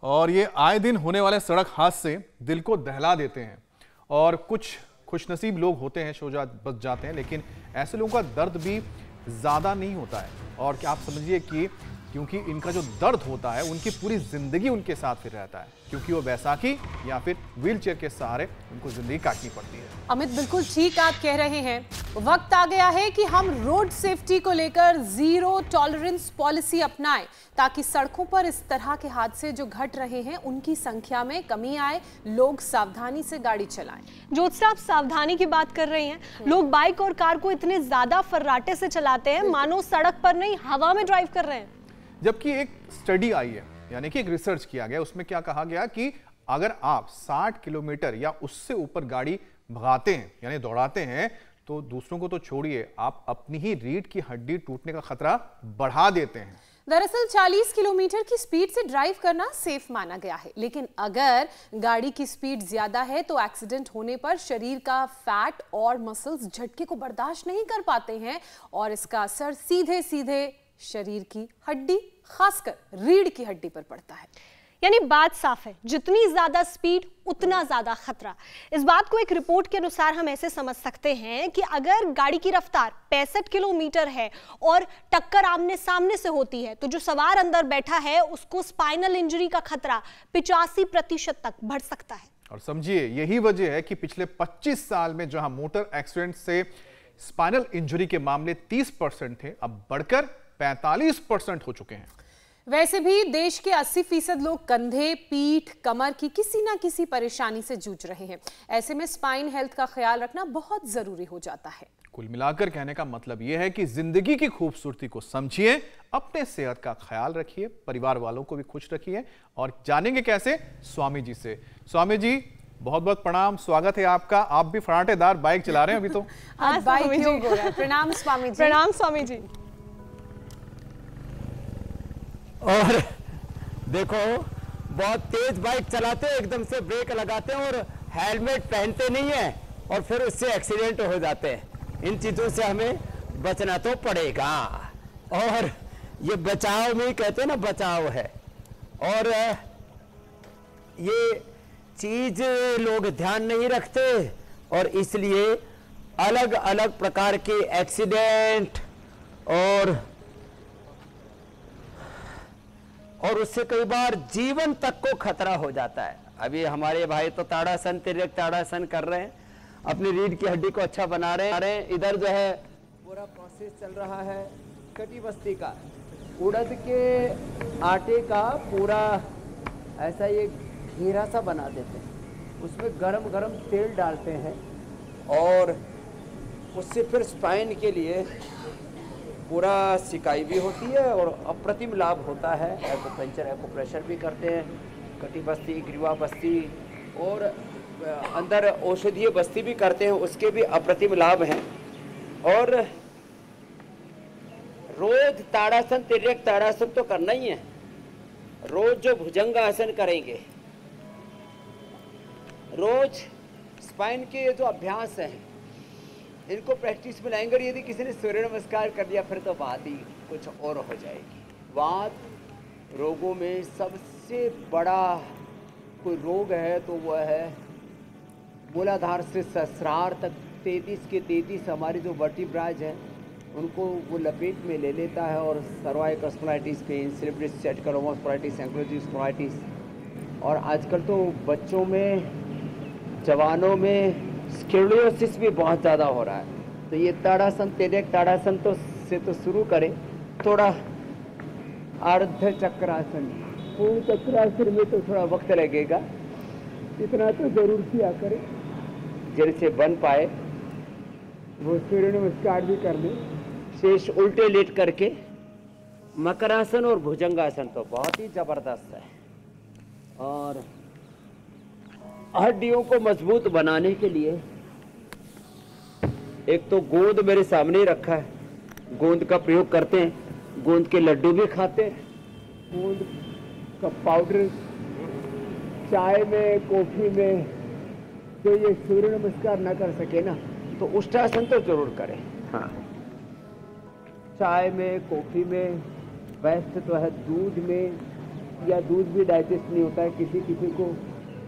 और ये आए दिन होने वाले सड़क हादसे दिल को दहला देते हैं और कुछ खुशनसीब लोग होते हैं बच जाते हैं, लेकिन ऐसे लोगों का दर्द भी ज़्यादा नहीं होता है। और क्या आप समझिए कि क्योंकि इनका जो दर्द होता है उनकी पूरी ज़िंदगी उनके साथ फिर रहता है, क्योंकि वो बैसाखी या फिर व्हीलचेयर के सहारे उनको ज़िंदगी काटनी पड़ती है। अमित, बिल्कुल ठीक आप कह रहे हैं। वक्त आ गया है कि हम रोड सेफ्टी को लेकर जीरो टॉलरेंस पॉलिसी अपनाएं, ताकि सड़कों पर इस तरह के हादसे जो घट रहे हैं उनकी संख्या में कमी आए, लोग सावधानी से गाड़ी चलाएं। ज्योत्सना, आप सावधानी की बात कर रही हैं। लोग बाइक और कार को इतने ज्यादा फर्राटे से चलाते हैं मानो सड़क पर नहीं हवा में ड्राइव कर रहे हैं। जबकि एक स्टडी आई है, यानी कि एक रिसर्च किया गया, उसमें क्या कहा गया कि अगर आप 60 किलोमीटर या उससे ऊपर गाड़ी भगाते हैं यानी दौड़ाते हैं तो दूसरों को तो छोड़िए, आप अपनी ही रीढ़ की हड्डी टूटने का खतरा बढ़ा देते हैं। दरअसल 40 किलोमीटर की स्पीड से ड्राइव करना सेफ माना गया है, लेकिन अगर गाड़ी की स्पीड ज्यादा है तो एक्सीडेंट होने पर शरीर का फैट और मसल्स झटके को बर्दाश्त नहीं कर पाते हैं और इसका असर सीधे सीधे शरीर की हड्डी, खासकर रीढ़ की हड्डी पर पड़ता है। यानी बात साफ है, जितनी ज्यादा स्पीड उतना ज्यादा खतरा। इस बात को एक रिपोर्ट के अनुसार हम ऐसे समझ सकते हैं कि अगर गाड़ी की रफ्तार 65 किलोमीटर है और टक्कर आमने सामने से होती है तो जो सवार अंदर बैठा है उसको स्पाइनल इंजरी का खतरा 85% तक बढ़ सकता है। और समझिए, यही वजह है कि पिछले 25 साल में जहां मोटर एक्सीडेंट से स्पाइनल इंजरी के मामले 30% थे, अब बढ़कर 45% हो चुके हैं। वैसे भी देश के 80% लोग कंधे, पीठ, कमर की किसी ना किसी परेशानी से जूझ रहे हैं। ऐसे में स्पाइन हेल्थ का ख्याल रखना बहुत जरूरी हो जाता है। कुल मिलाकर कहने का मतलब यह है कि जिंदगी की खूबसूरती को समझिए, अपने सेहत का ख्याल रखिए, परिवार वालों को भी खुश रखिए। और जानेंगे कैसे? स्वामी जी से। स्वामी जी, बहुत बहुत प्रणाम, स्वागत है आपका। आप भी फराटेदार बाइक चला रहे हैं अभी तो। आज बाइक योग हो रहा है। प्रणाम स्वामी जी। प्रणाम स्वामी जी। और देखो, बहुत तेज बाइक चलाते हैं, एकदम से ब्रेक लगाते हैं और हेलमेट पहनते नहीं है और फिर उससे एक्सीडेंट हो जाते हैं। इन चीजों से हमें बचना तो पड़ेगा। और ये बचाव में कहते हैं ना, बचाव है। और ये चीज लोग ध्यान नहीं रखते और इसलिए अलग अलग प्रकार के एक्सीडेंट और उससे कई बार जीवन तक को खतरा हो जाता है। अभी हमारे भाई तो ताड़ासन, तिर्यक ताड़ासन कर रहे हैं, अपनी रीढ़ की हड्डी को अच्छा बना रहे हैं। इधर जो है पूरा प्रोसेस चल रहा है कटी बस्ती का, उड़द के आटे का पूरा ऐसा ये घेरा सा बना देते हैं, उसमें गरम गरम तेल डालते हैं और उससे फिर स्पाइन के लिए पूरा सिकाई भी होती है और अप्रतिम लाभ होता है। एक्यूपंक्चर, एक्यूप्रेशर भी करते हैं, कटी बस्ती, ग्रीवा बस्ती और अंदर औषधीय बस्ती भी करते हैं, उसके भी अप्रतिम लाभ हैं। और रोज ताड़ासन, तिर्यक ताड़ासन तो करना ही है। रोज जो भुजंगासन करेंगे, रोज स्पाइन के ये जो अभ्यास हैं इनको प्रैक्टिस में लाएंगे। यदि किसी ने सूर्य नमस्कार कर दिया फिर तो बात ही कुछ और हो जाएगी। वात रोगों में सबसे बड़ा कोई रोग है तो वह है मूलाधार से सहस्रार तक 33 के 33 हमारी जो वर्टिब्राज हैं उनको वो लपेट में ले लेता है। और सर्वाइकल स्पॉन्डिलाइटिस, पेन, सेरेब्रल सेटकोलोमा स्पॉन्डिलाइटिस, एंक्लोजिंग स्पॉन्डिलाइटिस, और आजकल तो बच्चों में, जवानों में स्क्लेरोसिस भी बहुत ज़्यादा हो रहा है। तो ये ताड़ासन, तिर्यक ताड़ासन तो से तो शुरू करें, थोड़ा अर्ध चक्रासन, पूर्ण चक्रासन में तो थोड़ा वक्त लगेगा, इतना तो जरूर किया करें। जिनसे बन पाए वो सूर्य नमस्कार भी कर लें, शेष उल्टे लेट करके। मकरासन और भुजंगासन तो बहुत ही जबरदस्त है। और हड्डियों को मजबूत बनाने के लिए एक तो गोंद मेरे सामने ही रखा है, गोंद का प्रयोग करते हैं, गोंद के लड्डू भी खाते हैं, गोंद का पाउडर चाय में, कॉफी में। जो ये सूर्य नमस्कार ना कर सके ना तो उष्टासन तो जरूर करें। हाँ, चाय में, कॉफी में, बेस्ट तो है दूध में, या दूध भी डाइजेस्ट नहीं होता है किसी किसी को,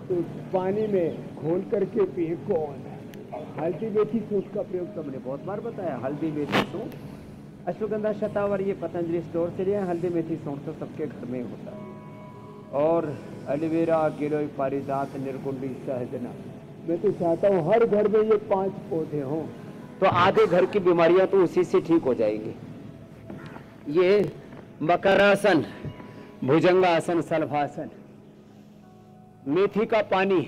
तो पानी में घोल करके पिए। कौन हल्दी मेथी सूंठ का प्रयोग तो हमने बहुत बार बताया। हल्दी मेथी सूंठ, अश्वगंधा शतावर ये पतंजलि स्टोर से लिए। हल्दी मेथी सूंठ तो सबके घर में होता है। और एलोवेरा, गिलोय, पारिजात, निर्गुंडी, सहजना। मैं तो चाहता हूँ हर घर में ये 5 पौधे हों, तो आधे घर की बीमारियां तो उसी से ठीक हो जाएंगी। ये मकरासन, भुजंगासन, सलभासन। मेथी का पानी,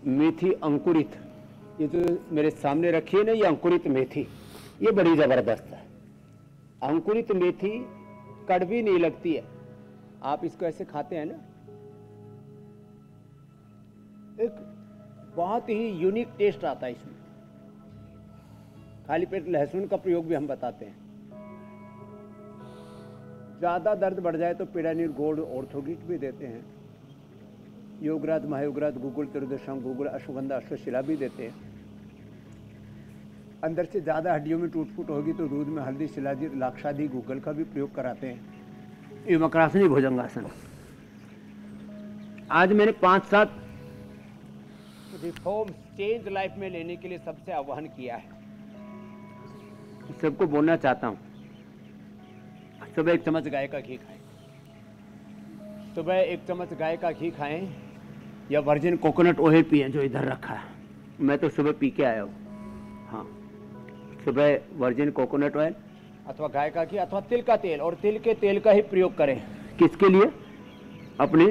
मेथी अंकुरित, ये जो मेरे सामने रखी है ना, ये अंकुरित मेथी, ये बड़ी जबरदस्त है। अंकुरित मेथी कड़वी नहीं लगती है। आप इसको ऐसे खाते हैं ना, एक बहुत ही यूनिक टेस्ट आता है इसमें। खाली पेट लहसुन का प्रयोग भी हम बताते हैं। ज्यादा दर्द बढ़ जाए तो पिडानिल गोल्ड ऑर्थोगिट भी देते हैं। योगराज, महायोगराज, गूगल, त्रिदशम, गूगल, अश्वगंधा, अश्वशिला भी देते हैं। अंदर से ज्यादा हड्डियों में टूट फूट होगी तो दूध में हल्दी, शिलाजीत, लाक्षादी, गूगल का भी प्रयोग कराते हैं। ये मकरासनी भुजंगासन। आज मैंने 5-7 रिफॉर्म चेंज लाइफ में लेने के लिए सबसे आह्वान किया है। सबको बोलना चाहता हूं, सुबह 1 चम्मच गाय का घी खाएं, सुबह 1 चम्मच गाय का घी खाएं या वर्जिन कोकोनट ऑयल पिएं जो इधर रखा है। मैं तो सुबह पी के आया हूँ। हाँ, सुबह वर्जिन कोकोनट ऑयल अथवा गाय का घी अथवा तिल का तेल, और तिल के तेल का ही प्रयोग करें। किसके लिए? अपने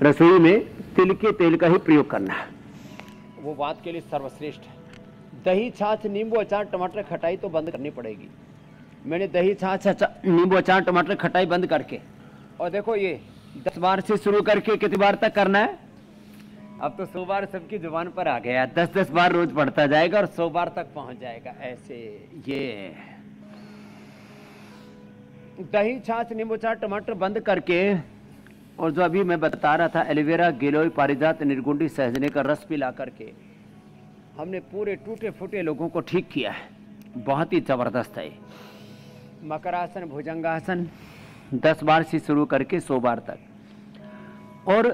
रसोई में तिल के तेल का ही प्रयोग करना है, वो बात के लिए सर्वश्रेष्ठ है। दही, छाछ, नींबू, अचार, टमाटर, खटाई तो बंद करनी पड़ेगी। मैंने दही, छाछ, नींबू, अचार, टमाटर, खटाई बंद करके, और देखो ये 10 बार से शुरू करके कितनी बार तक करना है? अब तो 100 बार सबकी जुबान पर आ गया। 10-10 बार रोज पढ़ता जाएगा और 100 बार तक पहुंच जाएगा। ऐसे ये दही, छाछ, नींबू, अचार, टमाटर बंद करके, और जो अभी मैं बता रहा था एलोवेरा, गिलोय, पारिजात, निर्गुंडी, सहजने का रस पिला करके हमने पूरे टूटे फूटे लोगों को ठीक किया है। बहुत ही जबरदस्त है। मकरासन, भुजंगासन 10 बार से शुरू करके 100 बार तक, और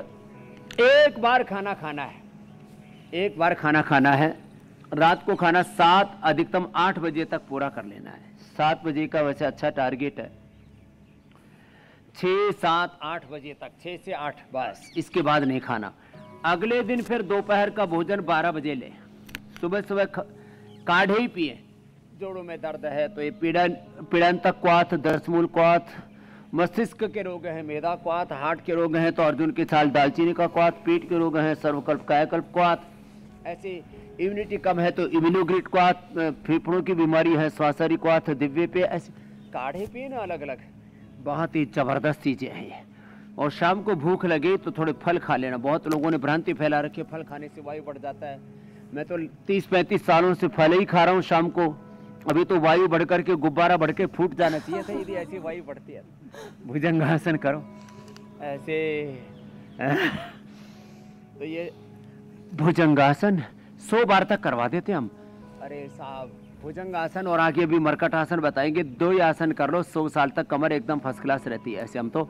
1 बार खाना खाना है। 1 बार खाना खाना है। रात को खाना 7 अधिकतम 8 बजे तक पूरा कर लेना है। 7 बजे का वैसे अच्छा टारगेट है। 6, 7, 8 बजे तक, 6 से 8 बस, इसके बाद नहीं खाना। अगले दिन फिर दोपहर का भोजन 12 बजे ले। सुबह सुबह काढ़े ही पिए। जोड़ों में दर्द है तो ये पीड़ांतक क्वाथ, दर्शमूल क्वाथ, मस्तिष्क के रोग हैं मेधा क्वाथ, हार्ट के रोग हैं तो अर्जुन की छाल, दालचीनी का क्वाथ, पीठ के रोग हैं सर्वकल्प, कायाकल्प क्वाथ। ऐसे इम्यूनिटी कम है तो इम्यूनोग्रिड क्वाथ, फेफड़ों की बीमारी है स्वासरी क्वाथ, दिव्य पे। ऐसे काढ़े पिए ना अलग अलग, बहुत ही जबरदस्त चीजें हैं ये। और शाम को भूख लगे तो थोड़े फल खा लेना। बहुत लोगों ने भ्रांति फैला रखी है फल खाने से वायु बढ़ जाता है। मैं तो 30-35 सालों से फल ही खा रहा हूँ शाम को। अभी तो वायु बढ़ करके गुब्बारा बढ़ के फूट जाना चाहिए था यदि ऐसी वायु बढ़ती है। भुजंगासन करो ऐसे। तो ये भुजंगासन 100 बार तक करवा देते हम। अरे साहब, भुजंगासन और आगे भी मरकट आसन बताएंगे। 2 ही आसन कर लो, 100 साल तक कमर एकदम फर्स्ट क्लास रहती है। ऐसे हम तो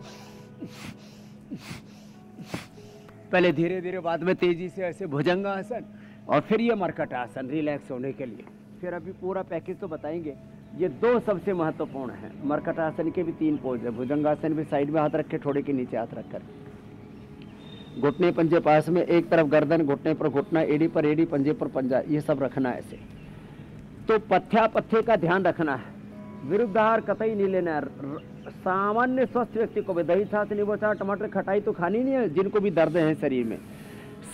पहले धीरे धीरे, बाद में तेजी से ऐसे भुजंगासन और फिर ये मरकट आसन रिलैक्स होने के लिए। फिर अभी पूरा पैकेज तो बताएंगे। ये 2 सबसे महत्वपूर्ण है। मरकट आसन के भी 3 पोज है। भुजंगासन भी साइड में हाथ रखे, थोड़े के नीचे हाथ रखकर, घुटने पंजे पास में, एक तरफ गर्दन, घुटने पर घुटना, एड़ी पर एड़ी, पंजे पर पंजा, ये सब रखना है ऐसे। तो पथ्य का ध्यान रखना है। विरुद्धाहार कतई नहीं लेना है। सामान्य स्वस्थ व्यक्ति को भी दही, छाछ, नींबू, अचार, टमाटर, खटाई तो खानी नहीं है। जिनको भी दर्द है शरीर में,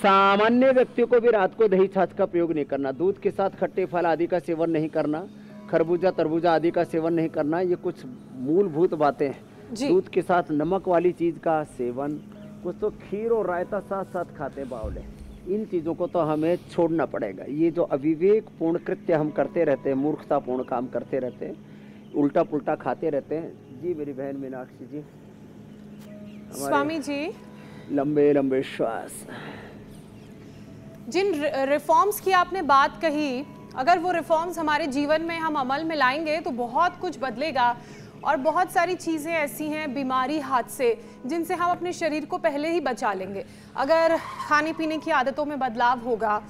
सामान्य व्यक्ति को भी रात को दही छाछ का प्रयोग नहीं करना। दूध के साथ खट्टे फल आदि का सेवन नहीं करना। खरबूजा, तरबूजा आदि का सेवन नहीं करना। ये कुछ मूलभूत बातें हैं। दूध के साथ नमक वाली चीज का सेवन, कुछ तो खीर और रायता साथ साथ खाते बावले, इन चीजों को तो हमें छोड़ना पड़ेगा। ये जो अविवेक पूर्ण कृत्य हम करते रहते हैं, मूर्खतापूर्ण काम करते रहते हैं, उल्टा पुल्टा खाते रहते हैं। जी मेरी बहन मीनाक्षी जी, स्वामी जी, लंबे लंबे श्वास। जिन रिफॉर्म्स की आपने बात कही, अगर वो रिफॉर्म्स हमारे जीवन में हम अमल में लाएंगे तो बहुत कुछ बदलेगा। और बहुत सारी चीज़ें ऐसी हैं, बीमारी, हादसे, जिनसे हम अपने शरीर को पहले ही बचा लेंगे अगर खाने पीने की आदतों में बदलाव होगा,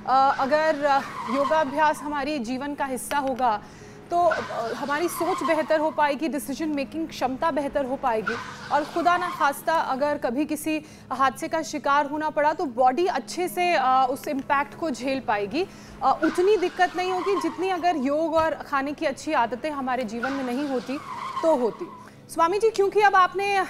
अगर योगाभ्यास हमारी जीवन का हिस्सा होगा तो हमारी सोच बेहतर हो पाएगी, डिसीजन मेकिंग क्षमता बेहतर हो पाएगी और खुदा ना खास्ता अगर कभी किसी हादसे का शिकार होना पड़ा तो बॉडी अच्छे से उस इम्पैक्ट को झेल पाएगी। उतनी दिक्कत नहीं होगी जितनी अगर योग और खाने की अच्छी आदतें हमारे जीवन में नहीं होती तो होती। स्वामी जी, क्योंकि अब आपने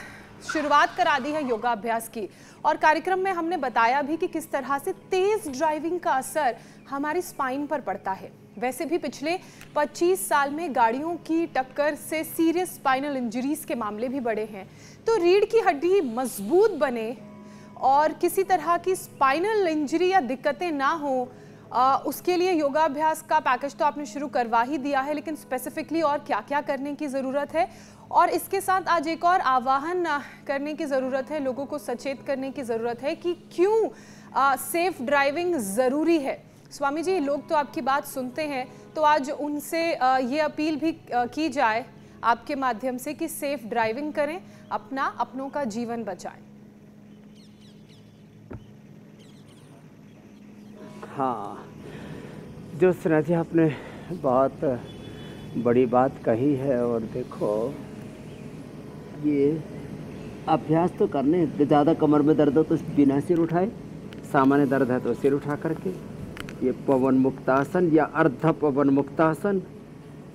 शुरुआत करा दी है योगाभ्यास की और कार्यक्रम में हमने बताया भी कि किस तरह से तेज ड्राइविंग का असर हमारी स्पाइन पर पड़ता है। वैसे भी पिछले 25 साल में गाड़ियों की टक्कर से सीरियस स्पाइनल इंजरीज के मामले भी बढ़े हैं। तो रीढ़ की हड्डी मजबूत बने और किसी तरह की स्पाइनल इंजरी या दिक्कतें ना हो, उसके लिए योगाभ्यास का पैकेज तो आपने शुरू करवा ही दिया है, लेकिन स्पेसिफिकली और क्या क्या करने की ज़रूरत है और इसके साथ आज एक और आह्वान करने की ज़रूरत है, लोगों को सचेत करने की ज़रूरत है कि क्यों सेफ ड्राइविंग ज़रूरी है। स्वामी जी, लोग तो आपकी बात सुनते हैं, तो आज उनसे ये अपील भी की जाए आपके माध्यम से कि सेफ ड्राइविंग करें, अपनों का जीवन बचाएं। हाँ, जो सना जी आपने बहुत बड़ी बात कही है और देखो ये अभ्यास तो करने, ज़्यादा कमर में दर्द हो तो बिना सिर उठाए, सामान्य दर्द है तो सिर उठा करके, ये पवन मुक्तासन या अर्ध पवन मुक्तासन,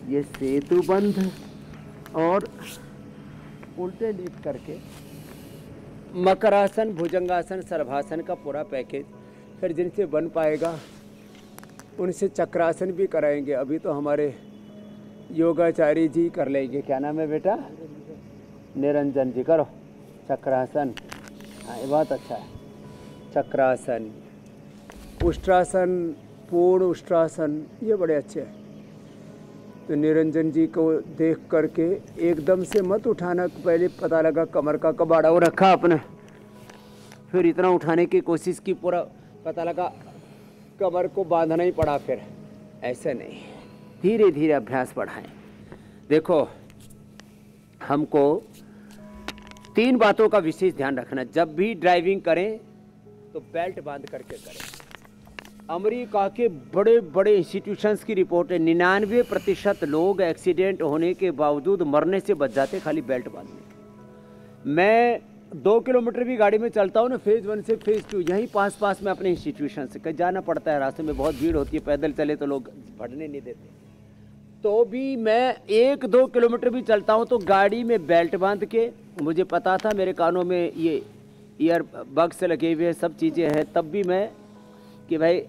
ये सेतु बंध और उल्टे लेट करके मकरासन, भुजंगासन, सर्वासन का पूरा पैकेज। फिर जिनसे बन पाएगा उनसे चक्रासन भी कराएंगे। अभी तो हमारे योगाचार्य जी कर लेंगे। क्या नाम है बेटा? निरंजन जी, करो चक्रासन। हाँ, ये बहुत अच्छा है। चक्रासन, उष्ट्रासन, पूर्ण उष्ट्रासन, ये बड़े अच्छे हैं। तो निरंजन जी को देख करके एकदम से मत उठाना, पहले पता लगा कमर का कबाड़ा वो रखा आपने, फिर इतना उठाने की कोशिश की, पूरा पता लगा कमर को बांधना ही पड़ा, फिर ऐसे नहीं, धीरे धीरे अभ्यास बढ़ाएं। देखो, हमको 3 बातों का विशेष ध्यान रखना। जब भी ड्राइविंग करें तो बेल्ट बांध करके करें। अमेरिका के बड़े बड़े इंस्टीट्यूशंस की रिपोर्ट है, 99% लोग एक्सीडेंट होने के बावजूद मरने से बच जाते खाली बेल्ट बांधने। मैं 2 किलोमीटर भी गाड़ी में चलता हूँ ना, फेज़ 1 से फेज़ 2, यहीं पास पास में अपने इंस्टीट्यूशन से, कहीं जाना पड़ता है, रास्ते में बहुत भीड़ होती है, पैदल चले तो लोग बढ़ने नहीं देते, तो भी मैं 1-2 किलोमीटर भी चलता हूँ तो गाड़ी में बेल्ट बांध के, मुझे पता था मेरे कानों में ये ईयर बग्स लगे हुए हैं, सब चीज़ें हैं, तब भी मैं कि भाई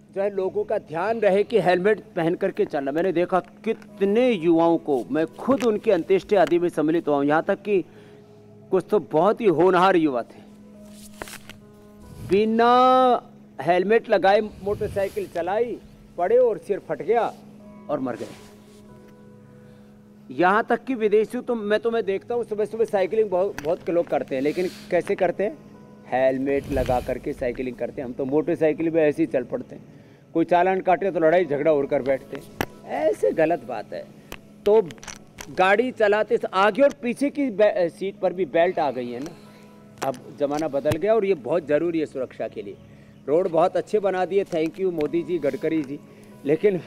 जो है लोगों का ध्यान रहे कि हेलमेट पहन करके चलना। मैंने देखा कितने युवाओं को, मैं खुद उनके अंत्येष्टि आदि में सम्मिलित हुआ हूँ, यहाँ तक कि कुछ तो बहुत ही होनहार युवा थे, बिना हेलमेट लगाए मोटरसाइकिल चलाई, पड़े और सिर फट गया और मर गए। यहाँ तक कि विदेशियों तो मैं देखता हूँ सुबह सुबह साइकिलिंग बहुत लोग करते हैं, लेकिन कैसे करते हैं? हेलमेट लगा करके साइकिलिंग करते हैं। हम तो मोटरसाइकिल में ऐसे ही चल पड़ते हैं, कोई चालान काटे तो लड़ाई झगड़ा उड़ कर बैठते हैं, ऐसे गलत बात है। तो गाड़ी चलाते आगे और पीछे की सीट पर भी बेल्ट आ गई है ना, अब ज़माना बदल गया और ये बहुत ज़रूरी है सुरक्षा के लिए। रोड बहुत अच्छे बना दिए, थैंक यू मोदी जी, गडकरी जी, लेकिन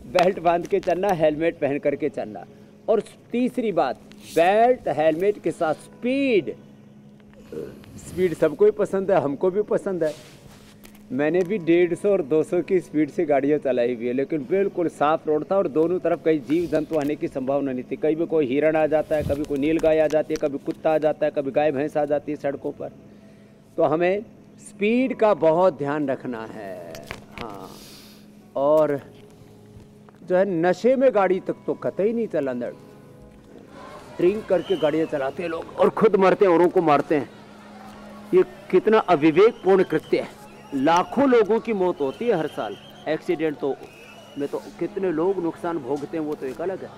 बेल्ट बांध के चलना, हेलमेट पहन करके चलना। और तीसरी बात, बेल्ट हेलमेट के साथ स्पीड सबको ही पसंद है, हमको भी पसंद है। मैंने भी 150 और 200 की स्पीड से गाड़ियाँ चलाई हुई है, लेकिन बिल्कुल साफ रोड था और दोनों तरफ कहीं जीव जंतु आने की संभावना नहीं थी। कहीं भी कोई हिरण आ जाता है, कभी कोई नीलगाय आ जाती है, कभी कुत्ता आ जाता है, कभी गाय भैंस आ जाती है सड़कों पर। तो हमें स्पीड का बहुत ध्यान रखना है। हाँ, और जो है नशे में गाड़ी तक तो कतई नहीं चलाना। ड्रिंक करके गाड़ियाँ चलाते हैं लोग और खुद मरते हैं, औरों को मारते हैं। ये कितना अविवेकपूर्ण कृत्य है। लाखों लोगों की मौत होती है हर साल एक्सीडेंट में, तो कितने लोग नुकसान भोगते हैं वो तो एक अलग है।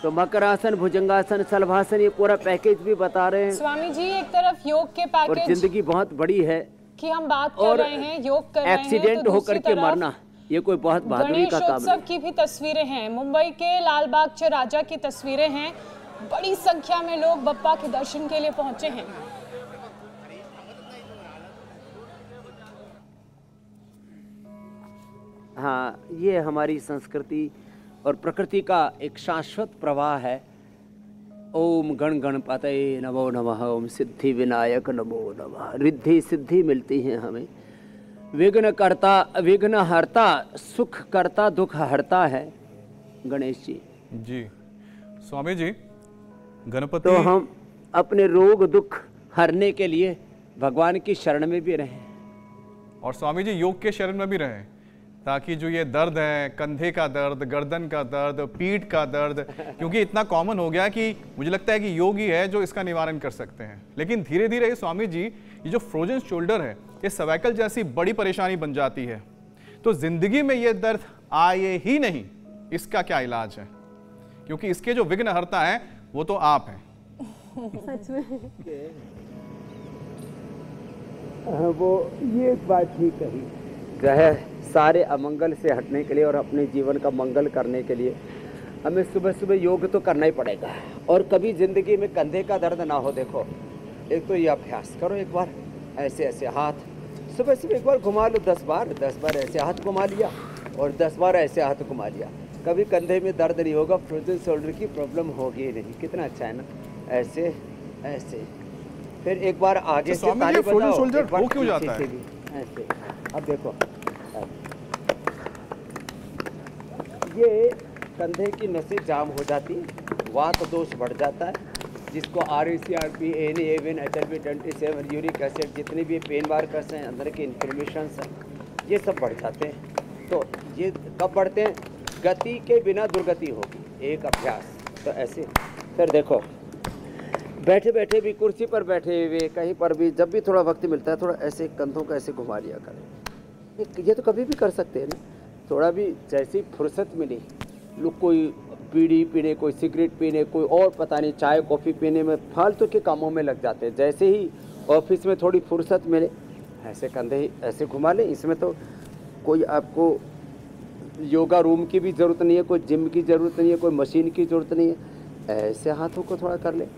तो मकरासन, भुजंगासन, शलभासन, ये पूरा पैकेज भी बता रहे हैं स्वामी जी। एक तरफ योग के पैकेज, और जिंदगी बहुत बड़ी है कि हम बात कर रहे हैं, योग कर रहे हैं, एक्सीडेंट तो होकर के मरना ये कोई बहुत बहादुरी का काम गणेशोत्सव नहीं। की भी तस्वीरें हैं, मुंबई के लालबाग च राजा की तस्वीरें हैं। बड़ी संख्या में लोग बप्पा के दर्शन के लिए पहुंचे हैं। हाँ, ये हमारी संस्कृति और प्रकृति का एक शाश्वत प्रवाह है। ओम गण गणपतये नमो नमः, ओम सिद्धि विनायक नमो नमः। रिद्धि सिद्धि मिलती है हमें। विघ्न करता, विघ्न हरता, सुख करता, दुख हरता है गणेश जी। जी स्वामी जी, गणपति तो हम अपने रोग दुख हरने के लिए भगवान की शरण में भी रहें और स्वामी जी योग के शरण में भी रहें, ताकि जो ये दर्द है, कंधे का दर्द, गर्दन का दर्द, पीठ का दर्द, क्योंकि इतना कॉमन हो गया कि मुझे लगता है कि योग ही है जो इसका निवारण कर सकते हैं। लेकिन धीरे धीरे स्वामी जी, ये जो फ्रोजन शोल्डर है, ये सर्वाइकल जैसी बड़ी परेशानी बन जाती है। तो जिंदगी में ये दर्द आए ही नहीं, इसका क्या इलाज है? क्योंकि इसके जो विघ्नहर्ता है वो तो आप हैं। सच में वो ये बात ठीक कही। जो है सारे अमंगल से हटने के लिए और अपने जीवन का मंगल करने के लिए हमें सुबह सुबह योग तो करना ही पड़ेगा। और कभी जिंदगी में कंधे का दर्द ना हो, देखो एक तो ये अभ्यास करो, एक बार ऐसे ऐसे हाथ सुबह सुबह एक बार घुमा लो 10 बार ऐसे हाथ घुमा लिया और 10 बार ऐसे हाथ घुमा लिया। कभी कंधे में दर्द नहीं होगा, फ्रोजन शोल्डर की प्रॉब्लम होगी ही नहीं। कितना अच्छा है ना, ऐसे ऐसे। फिर एक बार आगे से स्वामी जी, ताली फ्रोजन बजाओ, शोल्डर एक बार हो क्यों पीछे जाता से है? भी ऐसे। अब देखो ये कंधे की नसें जाम हो जाती हैं, वात दोष बढ़ जाता है, जिसको RACRP, ANA, AVN, HLB, 27, uric acid, जितने भी पेन मार्कर्स हैं, अंदर के इन्फ्लेमेशंस हैं, ये सब बढ़ जाते हैं। तो ये कब बढ़ते हैं? गति के बिना दुर्गति होगी। एक अभ्यास तो ऐसे। फिर देखो बैठे बैठे भी, कुर्सी पर बैठे हुए, कहीं पर भी, जब भी थोड़ा वक्त मिलता है, थोड़ा ऐसे कंधों को ऐसे घुमा लिया करें। ये तो कभी भी कर सकते हैं ना, थोड़ा भी जैसी फुर्सत मिली। लोग कोई बीड़ी पीने, कोई सिगरेट पीने, कोई और पता नहीं चाय कॉफ़ी पीने में, फालतू के कामों में लग जाते हैं। जैसे ही ऑफिस में थोड़ी फुर्सत मिले, ऐसे कंधे ऐसे घुमा लें। इसमें तो कोई आपको योगा रूम की भी ज़रूरत नहीं है, कोई जिम की ज़रूरत नहीं है, कोई मशीन की ज़रूरत नहीं है। ऐसे हाथों को थोड़ा कर लें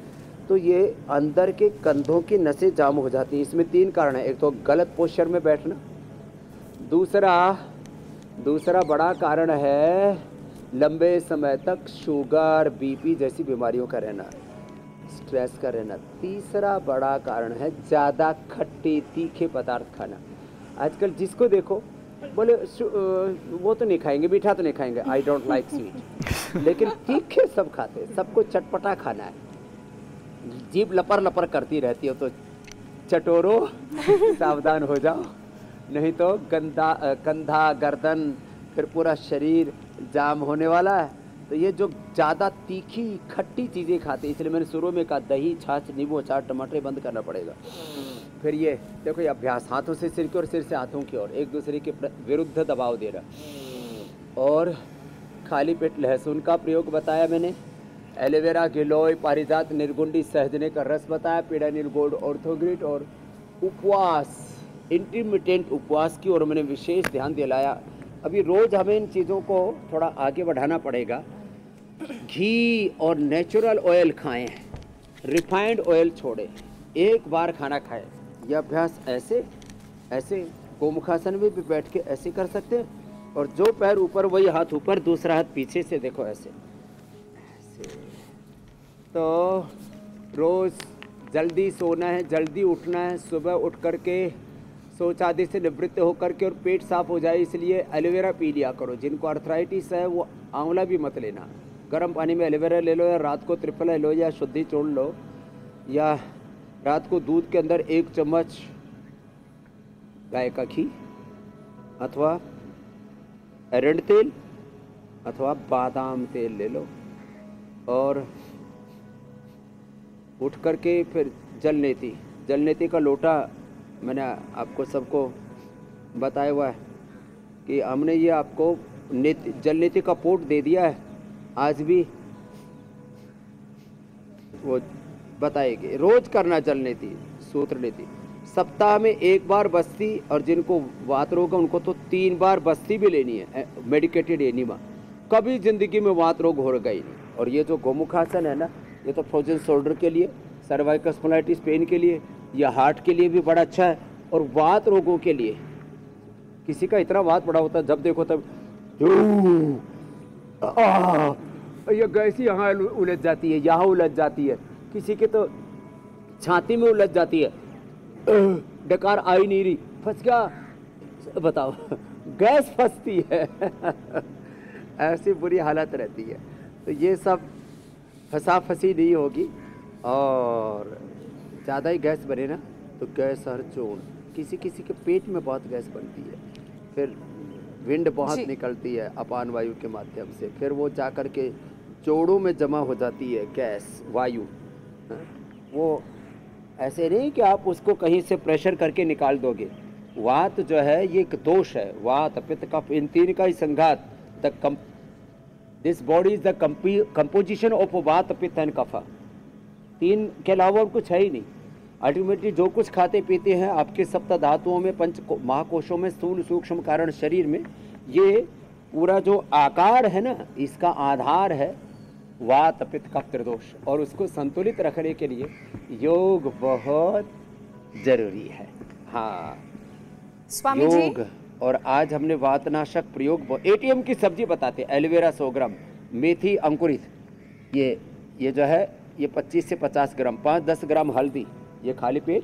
तो ये अंदर के कंधों की नसें जाम हो जाती हैं। इसमें 3 कारण है। एक तो गलत पोस्चर में बैठना, दूसरा बड़ा कारण है लंबे समय तक शुगर, BP जैसी बीमारियों का रहना, स्ट्रेस का रहना। तीसरा बड़ा कारण है ज़्यादा खट्टे तीखे पदार्थ खाना। आजकल जिसको देखो बोले वो तो नहीं खाएंगे, मीठा तो नहीं खाएंगे, आई डोंट लाइक स्वीट, लेकिन तीखे सब खाते हैं। सबको चटपटा खाना है। जीभ लपर लपर करती रहती हो तो चटोरो, सावधान हो जाओ, नहीं तो कंधा, गर्दन, फिर पूरा शरीर जाम होने वाला है। तो ये जो ज़्यादा तीखी खट्टी चीज़ें खाते हैं, इसलिए मैंने शुरू में कहा दही, छाछ, नींबू, अचार, टमाटर बंद करना पड़ेगा। फिर ये देखो, ये अभ्यास हाथों से सिर की और सिर से हाथों की ओर एक दूसरे के विरुद्ध दबाव दे रहा। और खाली पेट लहसुन का प्रयोग बताया मैंने, एलोवेरा, गिलोय, पारिजात, निर्गुंडी, सहजने का रस बताया, पीड़ानील गोल्ड, ऑर्थोग्रिट। और उपवास, इंटरमिटेंट उपवास की ओर मैंने विशेष ध्यान दिलाया। अभी रोज़ हमें इन चीज़ों को थोड़ा आगे बढ़ाना पड़ेगा। घी और नेचुरल ऑयल खाएं, रिफाइंड ऑयल छोड़ें, एक बार खाना खाएं। यह अभ्यास ऐसे गोमुखासन में भी बैठ के ऐसे कर सकते हैं। और जो पैर ऊपर वही हाथ ऊपर, दूसरा हाथ पीछे से, देखो ऐसे। तो रोज़ जल्दी सोना है, जल्दी उठना है, सुबह उठ कर के शौच आदि से निवृत्त होकर के और पेट साफ हो जाए, इसलिए एलोवेरा पी लिया करो। जिनको आर्थराइटिस है वो आंवला भी मत लेना, गर्म पानी में एलोवेरा ले लो, या रात को त्रिफला ले लो, या शुद्धि चूर्ण लो, या रात को दूध के अंदर 1 चम्मच गाय का घी अथवा एरंड तेल अथवा बादाम तेल ले लो। और उठ करके फिर जलनेती का लोटा मैंने आपको सबको बताया हुआ है कि हमने ये आपको जलनेती का पोट दे दिया है, आज भी वो बताएगी। रोज करना जलनेती, सूत्र नीति, सप्ताह में 1 बार बस्ती, और जिनको वात रोग है उनको तो 3 बार बस्ती भी लेनी है, मेडिकेटेड एनिमा। कभी ज़िंदगी में वात रोग हो गई नहीं। और ये जो गोमुखासन है ना, ये तो फ्रोजन शोल्डर के लिए, सर्वाइकल स्पॉन्डिलाइटिस पेन के लिए, या हार्ट के लिए भी बड़ा अच्छा है, और वात रोगों के लिए। किसी का इतना वात बड़ा होता है, जब देखो तब ये गैस यहाँ उलझ जाती है, यहाँ उलझ जाती है, किसी के तो छाती में उलझ जाती है, डकार आ ही नहीं रही, फंस गया, बताओ गैस फंसती है ऐसी बुरी हालत रहती है। तो ये सब फंसा फंसी नहीं होगी। और ज़्यादा ही गैस बने ना तो गैस हर चोण, किसी किसी के पेट में बहुत गैस बनती है, फिर विंड बहुत निकलती है अपान वायु के माध्यम से, फिर वो जा कर के जोड़ों में जमा हो जाती है गैस वायु। वो ऐसे नहीं कि आप उसको कहीं से प्रेशर करके निकाल दोगे। वात जो है ये एक दोष है, वात पित्त कफ इन तीन का ही संघात। This body is the composition of वात पित्त एंड कफा। तीन के अलावा कुछ है ही नहीं। अल्टीमेटली जो कुछ खाते पीते हैं आपके सप्त धातुओं में, पंच महाकोशों में, स्थूल सूक्ष्म कारण शरीर में, ये पूरा जो आकार है ना, इसका आधार है वात पित्त कफ त्रिदोष। और उसको संतुलित रखने के लिए योग बहुत जरूरी है। हाँ स्वामी योग जी। और आज हमने वातनाशक प्रयोग, एटीएम की सब्जी बताते, एलोवेरा 100 ग्राम, मेथी अंकुरित, ये जो है ये 25 से 50 ग्राम, 5-10 ग्राम हल्दी, ये खाली पेट,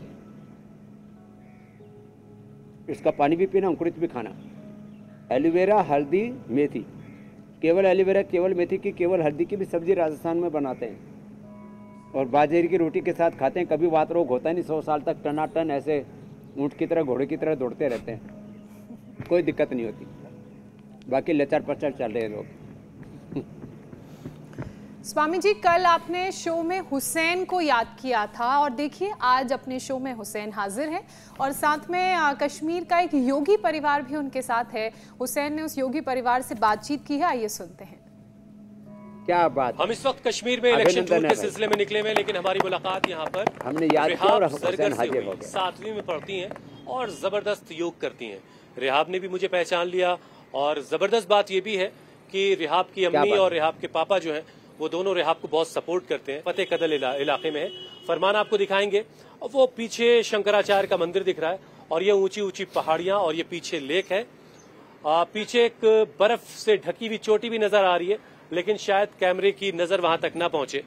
इसका पानी भी पीना, अंकुरित भी खाना। एलोवेरा, हल्दी, मेथी, केवल एलोवेरा, केवल मेथी की, केवल हल्दी की भी सब्जी राजस्थान में बनाते हैं और बाजरे की रोटी के साथ खाते हैं। कभी वात रोग होता है नहीं, 100 साल तक टनाटन ऐसे ऊँट की तरह, घोड़े की तरह दौड़ते रहते हैं, कोई दिक्कत नहीं होती। बाकी लचर पचर चल रहे हैं लोग। स्वामी जी, कल आपने शो में हुसैन को याद किया था और देखिए आज अपने शो में हुसैन हाजिर है और साथ में कश्मीर का एक योगी परिवार भी उनके साथ है। हुसैन ने उस योगी परिवार से बातचीत की है, आइए सुनते हैं। क्या बात। हम इस वक्त कश्मीर में इलेक्शन टूर के सिलसिले में निकले हुए, लेकिन हमारी मुलाकात यहाँ पर हमने याद किया और हुसैन हाजिर हो गए। 7वीं में पढ़ती हैं और जबरदस्त योग करती हैं। रिहाब ने भी मुझे पहचान लिया और जबरदस्त बात यह भी है कि रिहाब की अम्मी और रिहाब के पापा जो हैं वो दोनों रिहाब को बहुत सपोर्ट करते हैं। फतेह कदल इलाके में है, फरमान आपको दिखाएंगे। और वो पीछे शंकराचार्य का मंदिर दिख रहा है और ये ऊंची ऊंची पहाड़ियां और ये पीछे लेक है। पीछे एक बर्फ से ढकी हुई चोटी भी नजर आ रही है, लेकिन शायद कैमरे की नजर वहां तक ना पहुंचे।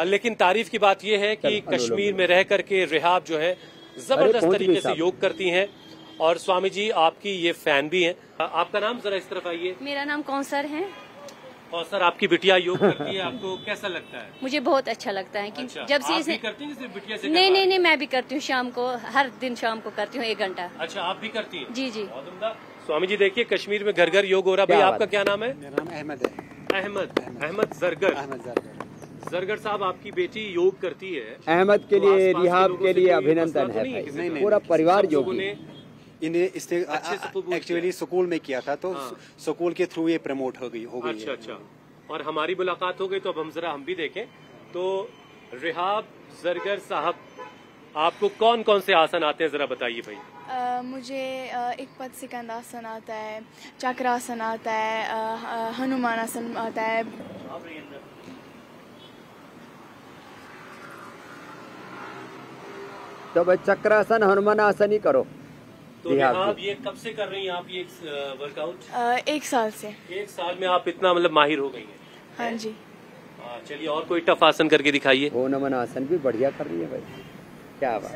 लेकिन तारीफ की बात यह है कि कश्मीर में रह करके रिहाब जो है जबरदस्त तरीके से योग करती हैं और स्वामी जी आपकी ये फैन भी हैं। आपका नाम जरा इस तरफ आइए। मेरा नाम कौसर है। कौसर, आपकी बिटिया योग करती है, आपको कैसा लगता है? मुझे बहुत अच्छा लगता है कि जब से आप भी करती हैं, सिर्फ बिटिया से? नहीं, मैं भी करती हूँ, शाम को, हर दिन शाम को करती हूँ 1 घंटा। अच्छा, आप भी करती हैं? जी। बहुत उम्दा। स्वामी जी देखिए कश्मीर में घर घर योग हो रहा। भाई आपका क्या नाम है? मेरा नाम अहमद है। अहमद जरगर। जरगर साहब, आपकी बेटी योग करती है। अहमद के लिए, रिहाब के लिए अभिनंदन है भाई। पूरा परिवार योगी। इन्हें इसने एक्चुअली स्कूल में किया था, तो स्कूल के थ्रू ये प्रमोट हो गई। अच्छा। और हमारी मुलाकात हो गई, तो अब हम भी देखें। तो रिहाब जरगर साहब, आपको कौन कौन से आसन आते हैं, जरा बताइए भाई। मुझे एक पद सिकंदासन आता है, चक्रासन आता है, हनुमानासन आता है। तो भाई चक्रासन, हनुमानासन ही करो। तो रिहाब ये कब से कर रही हैं आप ये वर्कआउट? 1 साल से। 1 साल में आप इतना मतलब माहिर हो गई हैं? हाँ जी। चलिए और कोई टफ आसन करके दिखाइए। वो नमन आसन भी बढ़िया कर रही है भाई, क्या बात।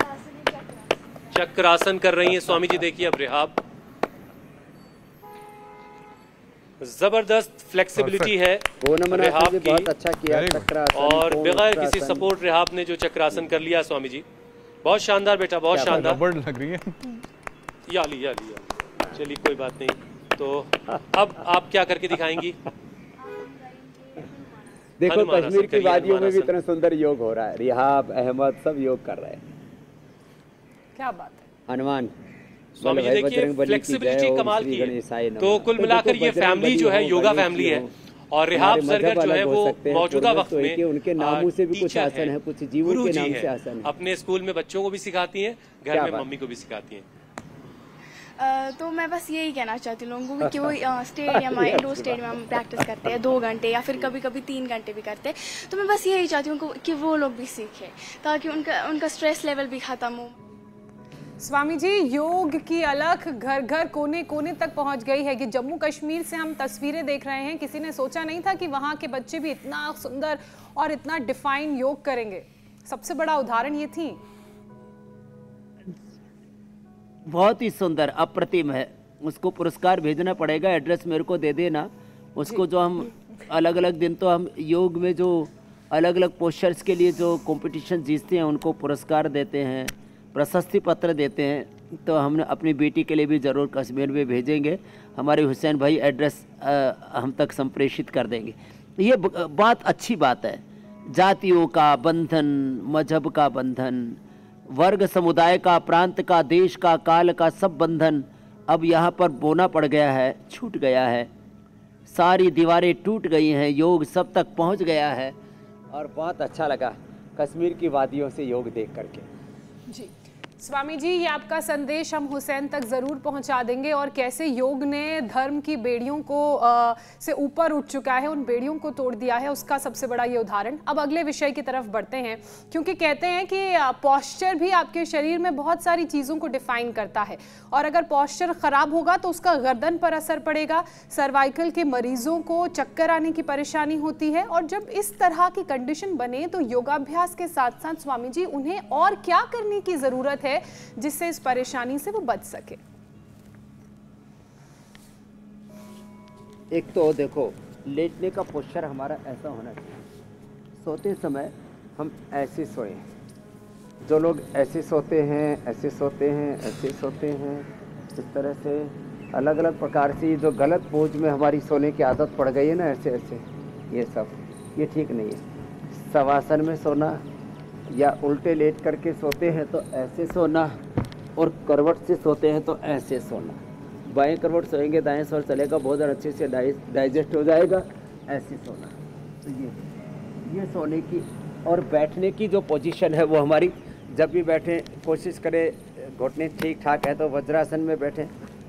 चक्रासन कर रही हैं स्वामी जी। देखिए अब रिहाब, जबरदस्त फ्लेक्सिबिलिटी है रिहाब की। बहुत अच्छा किया चक्रासन, और बगैर किसी सपोर्ट रिहाब ने जो चक्रासन कर लिया स्वामी जी, बहुत शानदार बेटा, बहुत शानदार। रबड़ लग रही है। या चलिए कोई बात नहीं। तो अब आप क्या करके दिखाएंगी? देखो कश्मीर की वादियों में भी इतना सुंदर योग हो रहा है। रिहाब, अहमद सब योग कर रहे हैं, क्या बात है। हनुमान स्वामी जी देखिए फ्लेक्सिबिलिटी कमाल की है। तो कुल मिलाकर ये फैमिली जो है योगा फैमिली है और रिहाब जरगर जो है वो मौजूदा वक्त में उनके नामों से भी कुछ आसन है, कुछ जीवन के नाम से आसन है। अपने स्कूल में बच्चों को भी सिखाती हैं, घर में मम्मी को भी सिखाती हैं। तो मैं बस यही कहना चाहती हूँ लोगों को कि वो स्टेडियम इंडोर स्टेडियम में प्रैक्टिस करते हैं 2 घंटे या फिर कभी कभी 3 घंटे भी करते हैं। तो मैं बस यही चाहती हूँ कि वो लोग भी सीखें ताकि उनका स्ट्रेस लेवल भी ख़त्म हो। स्वामी जी, योग की अलख घर घर कोने कोने तक पहुंच गई है कि जम्मू कश्मीर से हम तस्वीरें देख रहे हैं। किसी ने सोचा नहीं था कि वहां के बच्चे भी इतना सुंदर और इतना डिफाइन योग करेंगे। सबसे बड़ा उदाहरण ये थी। बहुत ही सुंदर, अप्रतिम है। उसको पुरस्कार भेजना पड़ेगा, एड्रेस मेरे को दे देना उसको। जो हम अलग अलग दिन तो हम योग में जो अलग अलग पोस्चर्स के लिए जो कंपटीशन जीतते हैं उनको पुरस्कार देते हैं, प्रशस्ति पत्र देते हैं। तो हमने अपनी बेटी के लिए भी ज़रूर कश्मीर में भेजेंगे। हमारे हुसैन भाई एड्रेस हम तक संप्रेषित कर देंगे। ये बात अच्छी बात है। जातियों का बंधन, मजहब का बंधन, वर्ग समुदाय का, प्रांत का, देश का, काल का, सब बंधन अब यहाँ पर बोना पड़ गया है, छूट गया है। सारी दीवारें टूट गई हैं, योग सब तक पहुँच गया है। और बहुत अच्छा लगा कश्मीर की वादियों से योग देख करके। जी स्वामी जी, ये आपका संदेश हम हुसैन तक ज़रूर पहुंचा देंगे और कैसे योग ने धर्म की बेड़ियों को से ऊपर उठ चुका है, उन बेड़ियों को तोड़ दिया है, उसका सबसे बड़ा ये उदाहरण। अब अगले विषय की तरफ बढ़ते हैं, क्योंकि कहते हैं कि पॉस्चर भी आपके शरीर में बहुत सारी चीज़ों को डिफाइन करता है और अगर पॉस्चर ख़राब होगा तो उसका गर्दन पर असर पड़ेगा। सर्वाइकल के मरीजों को चक्कर आने की परेशानी होती है और जब इस तरह की कंडीशन बने तो योगाभ्यास के साथ साथ स्वामी जी उन्हें और क्या करने की ज़रूरत है जिससे इस परेशानी से वो बच सके? एक तो देखो, लेटने का पोस्चर हमारा ऐसा होना चाहिए। सोते समय हम ऐसे सोए। जो लोग ऐसे सोते हैं, ऐसे सोते हैं, ऐसे सोते हैं, इस तरह से अलग अलग प्रकार से जो गलत पोज में हमारी सोने की आदत पड़ गई है ना, ऐसे ऐसे, ये सब ये ठीक नहीं है। शवासन में सोना या उल्टे लेट करके सोते हैं तो ऐसे सोना, और करवट से सोते हैं तो ऐसे सोना। बाएं करवट सोएंगे, दाएं स्वर चलेगा, भोजन अच्छे से डाइजेस्ट हो जाएगा, ऐसे सोना। तो ये सोने की और बैठने की जो पोजीशन है वो हमारी, जब भी बैठें कोशिश करें घुटने ठीक ठाक है तो वज्रासन में बैठें,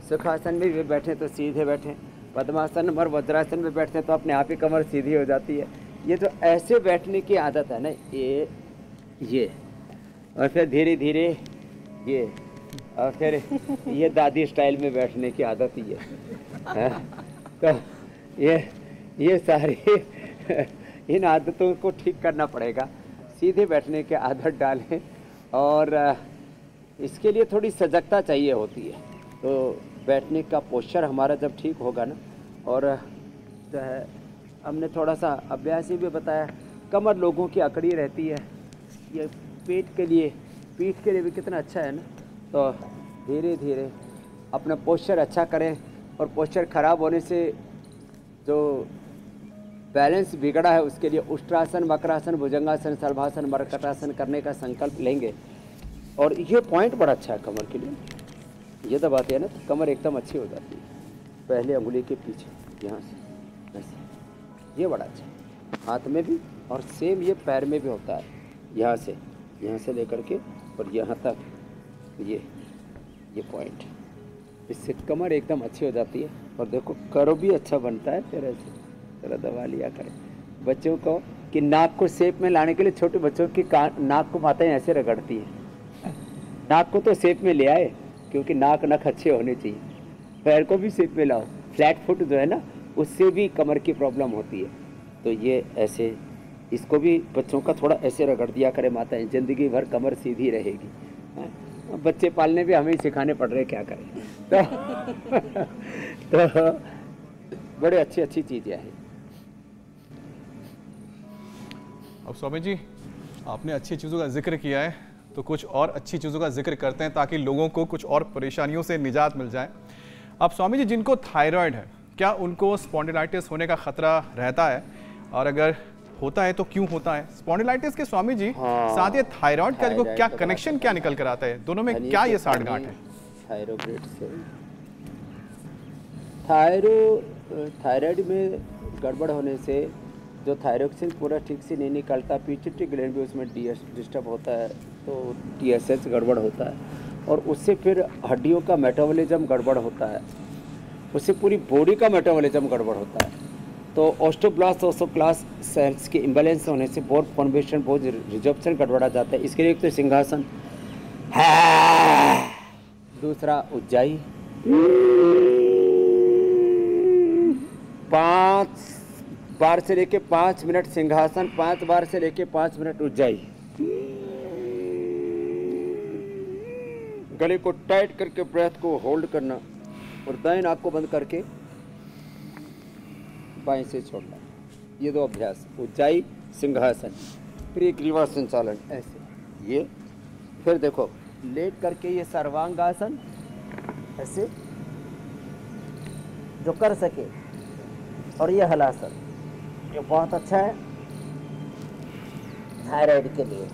सुखासन में भी बैठें तो सीधे बैठें, पद्मासन और वज्रासन में बैठते हैं तो अपने आप ही कमर सीधी हो जाती है। ये जो ऐसे बैठने की आदत है ना, ये और फिर धीरे धीरे ये, और फिर ये दादी स्टाइल में बैठने की आदत ही है। तो ये सारी इन आदतों को ठीक करना पड़ेगा। सीधे बैठने की आदत डालें और इसके लिए थोड़ी सजगता चाहिए होती है। तो बैठने का पोस्चर हमारा जब ठीक होगा ना, और जो है हमने थोड़ा सा अभ्यास ही भी बताया, कमर लोगों की अकड़ी रहती है, ये पेट के लिए, पीठ के लिए भी कितना अच्छा है ना। तो धीरे धीरे अपना पोस्चर अच्छा करें, और पोस्चर ख़राब होने से जो बैलेंस बिगड़ा है उसके लिए उष्ट्रासन, वक्रासन, भुजंगासन, शलभासन, मरकटासन करने का संकल्प लेंगे। और ये पॉइंट बड़ा अच्छा है कमर के लिए, ये दबाते हैं ना तो कमर एकदम अच्छी हो जाती है। पहले अंगुली के पीछे यहाँ से ऐसे, ये बड़ा अच्छा है। हाथ में भी और सेम ये पैर में भी होता है, यहाँ से लेकर के और यहाँ तक ये पॉइंट, इससे कमर एकदम अच्छी हो जाती है। और देखो करो भी अच्छा बनता है। फिर ऐसे थोड़ा दबा लिया करें बच्चों को कि नाक को शेप में लाने के लिए। छोटे बच्चों की नाक को माताएं ऐसे रगड़ती हैं। नाक को तो शेप में ले आए, क्योंकि नाक नख अच्छे होने चाहिए। पैर को भी शेप में लाओ। फ्लैट फुट जो है ना, उससे भी कमर की प्रॉब्लम होती है। तो ये ऐसे, इसको भी बच्चों का थोड़ा ऐसे रगड़ दिया करें माताएं, ज़िंदगी भर कमर सीधी रहेगी। बच्चे पालने भी हमें सिखाने पड़ रहे, क्या करें। तो बड़े अच्छी चीज़ें हैं। अब स्वामी जी, आपने अच्छी चीज़ों का जिक्र किया है, तो कुछ और अच्छी चीज़ों का जिक्र करते हैं ताकि लोगों को कुछ और परेशानियों से निजात मिल जाए। अब स्वामी जी, जिनको थायराइड है, क्या उनको स्पॉन्डिलाइटिस होने का खतरा रहता है? और अगर होता है तो क्यों होता है स्पॉन्डिलाइटिस के स्वामी जी? हाँ, साथ ये थायराइड का जो क्या कनेक्शन क्या निकल कर आता है, दोनों में क्या ये साठगांठ है? थायराइड में गड़बड़ होने से जो थायरोक्सिन पूरा ठीक से नहीं निकलता, पिट्यूटरी ग्लैंड भी उसमें डिस्टर्ब होता है, तो TSH गड़बड़ होता है और उससे फिर हड्डियों का मेटाबॉलिज्म गड़बड़ होता है, उससे पूरी बॉडी का मेटाबॉलिज्म गड़बड़ होता है। तो ऑस्टियोब्लास्ट ओस्टोक्लास्ट सेल्स के इम्बैलेंस होने से बोन फॉर्मेशन, बोन रिजॉर्प्शन गड़बड़ा जाता है। इसके लिए एक तो सिंहासन है, दूसरा उज्जाई, 5 बार से लेके 5 मिनट सिंहासन, 5 बार से लेके 5 मिनट उज्जाई। गले को टाइट करके ब्रेथ को होल्ड करना और दाएं नाक को बंद करके बाएं से छोड़ना। ये 2 अभ्यास, उज्जाई, सिंहासन, फिर एक रिवर्स संचालन ऐसे। ये फिर देखो लेट करके ये सर्वांगासन ऐसे जो कर सके, और ये हलासन, ये बहुत अच्छा है थायराइड के लिए।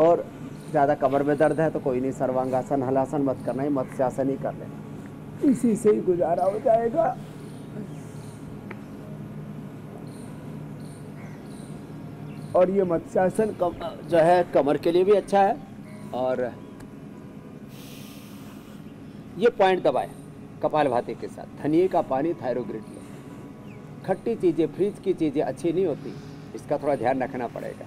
और ज़्यादा कमर में दर्द है तो कोई नहीं, सर्वांगासन हलासन मत करना, ही मत्स्यासन ही कर लेना, इसी से ही गुजारा हो जाएगा। और ये मत्स्यासन जो है कमर के लिए भी अच्छा है। और ये पॉइंट दबाए कपालभाति के साथ, धनिए का पानी, थायरोग्रिड में। खट्टी चीज़ें, फ्रिज की चीज़ें अच्छी नहीं होती, इसका थोड़ा ध्यान रखना पड़ेगा।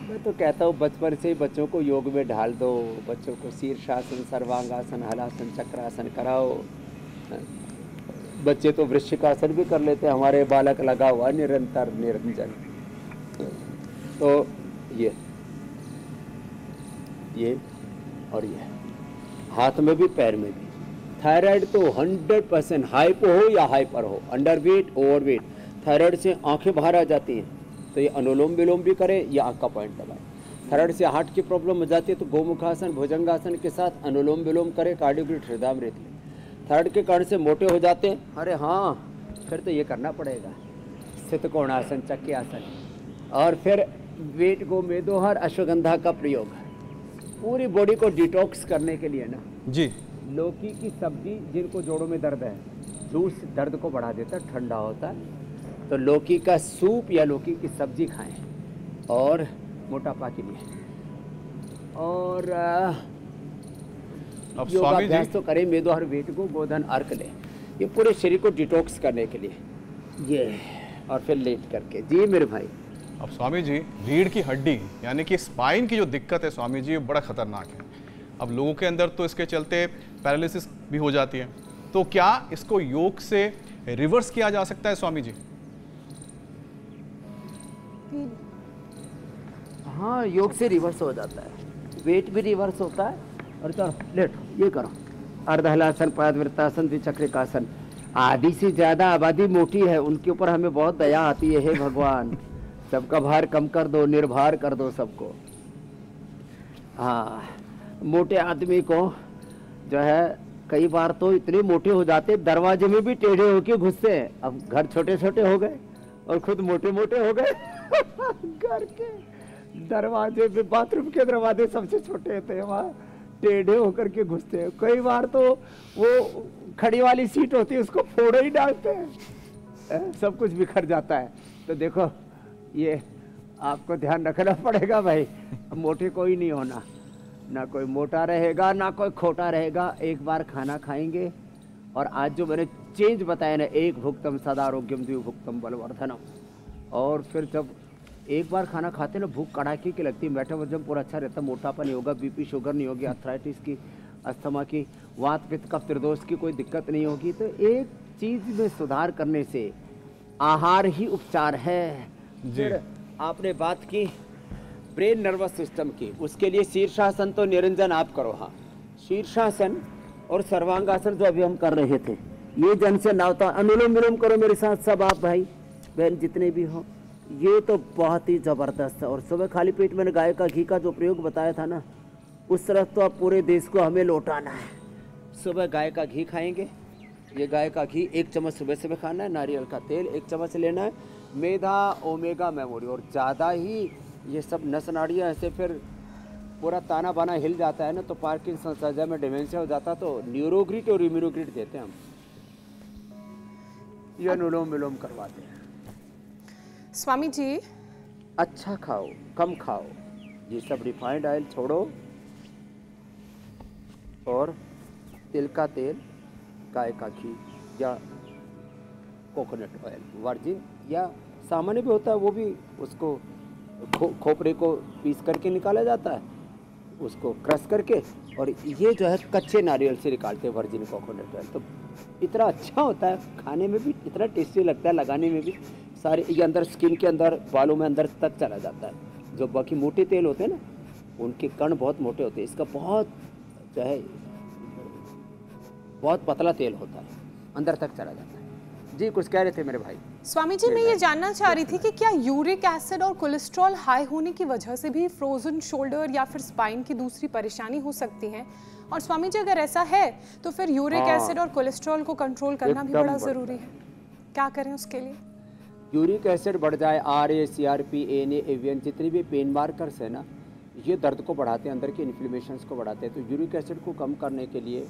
मैं तो कहता हूँ बचपन से ही बच्चों को योग में ढाल दो, बच्चों को शीर्षासन, सर्वांगासन, हलासन, चक्रासन कराओ। बच्चे तो वृश्चिकासन भी कर लेते हैं, हमारे बालक लगा हुआ निरंतर निरंजन। तो ये और ये हाथ में भी पैर में भी। थायराइड तो 100% हाइपो हो या हाइपर हो, अंडरवेट ओवरवेट, थायराइड से आंखें बाहर आ जाती हैं, तो ये अनुलोम विलोम भी करे या आँख का पॉइंट दबाए। थायराइड से हार्ट की प्रॉब्लम हो जाती है तो गोमुखासन, भुजंगासन के साथ अनुलोम विलोम करे, कार्डियोग्रिड हृदयामृत ले। थायराइड के कारण से मोटे हो जाते हैं, अरे हाँ फिर तो ये करना पड़ेगा, स्थित कोणासन, चक्रासन। और फिर वेट को मेदोहर, अश्वगंधा का प्रयोग पूरी बॉडी को डिटॉक्स करने के लिए ना जी। लौकी की सब्जी, जिनको जोड़ों में दर्द है, दूध दर्द को बढ़ा देता है, ठंडा होता है, तो लौकी का सूप या लौकी की सब्जी खाएं और मोटापा के लिए। और योगाभ्यास तो करें, मेदोहर वेट को, गोधन अर्क लें, ये पूरे शरीर को डिटॉक्स करने के लिए ये। और फिर लेट करके जी मेरे भाई। अब स्वामी जी, रीढ़ की हड्डी यानी कि स्पाइन की जो दिक्कत है स्वामी जी, बड़ा खतरनाक है। अब लोगों के अंदर तो इसके चलते पैरालिसिस भी हो जाती है, तो क्या इसको योग से रिवर्स किया जा सकता है स्वामी जी? हाँ, योग से रिवर्स हो जाता है, वेट भी रिवर्स होता है। और चलो लेटो, ये करो, अर्धहलासन, पादवृत्तासन, द्विचक्रिकासन। आधी से ज़्यादा आबादी मोटी है, उनके ऊपर हमें बहुत दया आती है, हे भगवान सबका भार कम कर दो, निर्भार कर दो सबको। हाँ, मोटे आदमी को जो है कई बार तो इतने मोटे हो जाते दरवाजे में भी टेढ़े होके घुसते हैं। अब घर छोटे छोटे हो गए और खुद मोटे मोटे हो गए घर के दरवाजे पे, बाथरूम के दरवाजे सबसे छोटे थे, वहाँ टेढ़े होकर के घुसते हैं। कई बार तो वो खड़ी वाली सीट होती है उसको फोड़े ही डालते हैं, सब कुछ बिखर जाता है। तो देखो ये आपको ध्यान रखना पड़ेगा भाई, मोटे कोई नहीं होना, ना कोई मोटा रहेगा ना कोई खोटा रहेगा। एक बार खाना खाएंगे, और आज जो मैंने चेंज बताया ना, एक भुक्तम सदारोग्यम, द्विभुक्तम बलवर्धनम। और फिर जब एक बार खाना खाते ना, भूख कड़ाके की लगती है, मेटाबॉलिज्म पूरा अच्छा रहता, मोटापा नहीं होगा, बीपी शुगर नहीं होगी, आर्थराइटिस की, अस्थमा की, वात पित्त कफ त्रिदोष की कोई दिक्कत नहीं होगी। तो एक चीज में सुधार करने से आहार ही उपचार है। फिर आपने बात की ब्रेन नर्वस सिस्टम की, उसके लिए शीर्षासन तो निरंजन आप करो। हाँ, शीर्षासन और सर्वांगासन जो अभी हम कर रहे थे, ये जन से नावता, अनुलोम विलोम करो मेरे साथ सब आप भाई बहन जितने भी हो, ये तो बहुत ही जबरदस्त है। और सुबह खाली पेट मैंने गाय का घी का जो प्रयोग बताया था ना, उस तरफ तो अब पूरे देश को हमें लौटाना है। सुबह गाय का घी खाएंगे, ये गाय का घी 1 चम्मच सुबह सुबह खाना है, नारियल का तेल 1 चम्मच लेना है, मेधा ओमेगा मेमोरी, और ज़्यादा ही ये सब नस नाड़ियाँ ऐसे फिर पूरा ताना बाना हिल जाता है ना, तो पार्किंसन सर्जरी में डिमेंशिया हो जाता, तो न्यूरोग्रिड और इम्यूनोग्रिड देते हैं हम, ये अनुलोम विलोम करवाते हैं। स्वामी जी, अच्छा खाओ, कम खाओ, ये सब रिफाइंड ऑयल छोड़ो और तिल का तेल, गाय का घी या कोकोनट ऑयल वर्जिन या सामान्य भी होता है, वो भी उसको खोपरे को पीस करके निकाला जाता है, उसको क्रश करके, और ये जो है कच्चे नारियल से निकालते हैं वर्जिन कोकोनट ऑयल। तो इतना अच्छा होता है, खाने में भी इतना टेस्टी लगता है, लगाने में भी सारे, ये अंदर स्किन के अंदर, बालों में अंदर तक चला जाता है। जो बाकी मोटे तेल होते हैं ना, उनके कण बहुत मोटे होते हैं, इसका बहुत जो है बहुत पतला तेल होता है, अंदर तक चला जाता है। जी कुछ कह रहे थे मेरे भाई। स्वामी जी, मैं ये जानना चाह रही थी कि क्या यूरिक एसिड और कोलेस्ट्रॉल हाई होने की वजह से भी फ्रोजन शोल्डर या फिर स्पाइन की दूसरी परेशानी हो सकती है? और स्वामी जी अगर ऐसा है तो फिर यूरिक एसिड और कोलेस्ट्रॉल को कंट्रोल करना भी बड़ा जरूरी है, क्या करें उसके लिए? यूरिक एसिड बढ़ जाए, RA, CRP, ANA, AVN, जितनी भी पेन मार्कर्स है ना, ये दर्द को बढ़ाते हैं, अंदर के इन्फ्लेमेशंस को बढ़ाते हैं। तो यूरिक एसिड को कम करने के लिए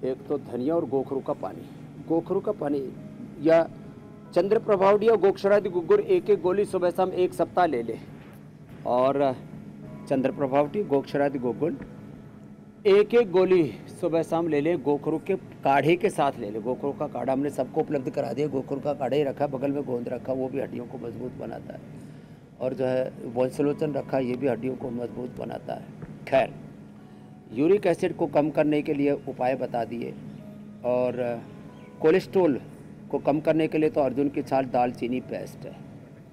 एक तो धनिया और गोखरू का पानी, गोखरू का पानी या चंद्र प्रभावडी या गोक्षरादि गुग्गुर एक एक गोली सुबह शाम 1 सप्ताह ले ले, और चंद्र प्रभावडी गोक्षरादि गुग्गुर एक एक गोली सुबह शाम ले ले, गोखरू के काढ़े के साथ ले ले। गोखरू का काढ़ा हमने सबको उपलब्ध करा दिया, गोखरू का काढ़ा ही रखा, बगल में गोंद रखा, वो भी हड्डियों को मजबूत बनाता है, और जो है बोलसलोचन रखा, ये भी हड्डियों को मजबूत बनाता है। खैर, यूरिक एसिड को कम करने के लिए उपाय बता दिए, और कोलेस्ट्रोल को कम करने के लिए तो अर्जुन की छाल, दालचीनी पेस्ट है।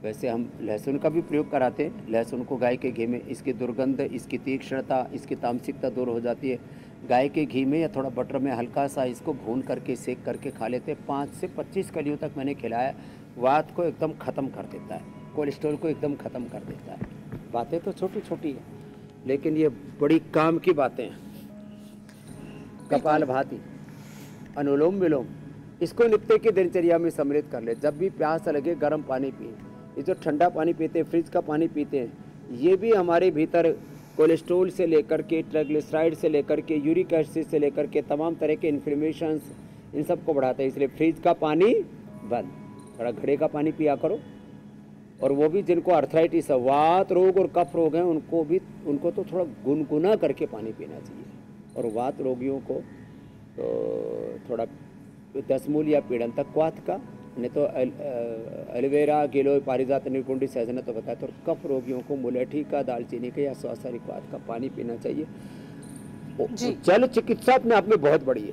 वैसे हम लहसुन का भी प्रयोग कराते हैं, लहसुन को गाय के घी में, इसकी दुर्गंध, इसकी तीक्ष्णता, इसकी तामसिकता दूर हो जाती है। गाय के घी में या थोड़ा बटर में हल्का सा इसको भून करके, सेक करके खा लेते हैं। 5 से 25 कलियों तक मैंने खिलाया, वात को एकदम ख़त्म कर देता है, कोलेस्ट्रॉल को एकदम ख़त्म कर देता है। बातें तो छोटी छोटी हैं, लेकिन ये बड़ी काम की बातें हैं। कपालभाति, अनुलोम विलोम, इसको नित्य की दिनचर्या में सम्मिलित कर ले। जब भी प्यास लगे गर्म पानी पिए। ये जो ठंडा पानी पीते हैं, फ्रिज का पानी पीते हैं, ये भी हमारे भीतर कोलेस्ट्रोल से लेकर के, ट्राइग्लिसराइड से लेकर के, यूरिक एसिड से लेकर के तमाम तरह के इन्फ्लेमेशंस, इन सब को बढ़ाता है। इसलिए फ्रिज का पानी बंद, थोड़ा घड़े का पानी पिया करो। और वो भी जिनको अर्थराइटिस है, वात रोग और कफ रोग हैं, उनको तो थोड़ा गुनगुना करके पानी पीना चाहिए। और वात रोगियों को तो थोड़ा 10 मूल या पीड़न तक क्वाथ का, नहीं तो एलोवेरा, गिलोय, पारिजात, निर्गुंडी, सहजना तो बताया। तो कफ रोगियों को मुलेठी का, दालचीनी का या स्वासारी क्वाथ का पानी पीना चाहिए। जल चिकित्सा अपने आप में बहुत बड़ी है।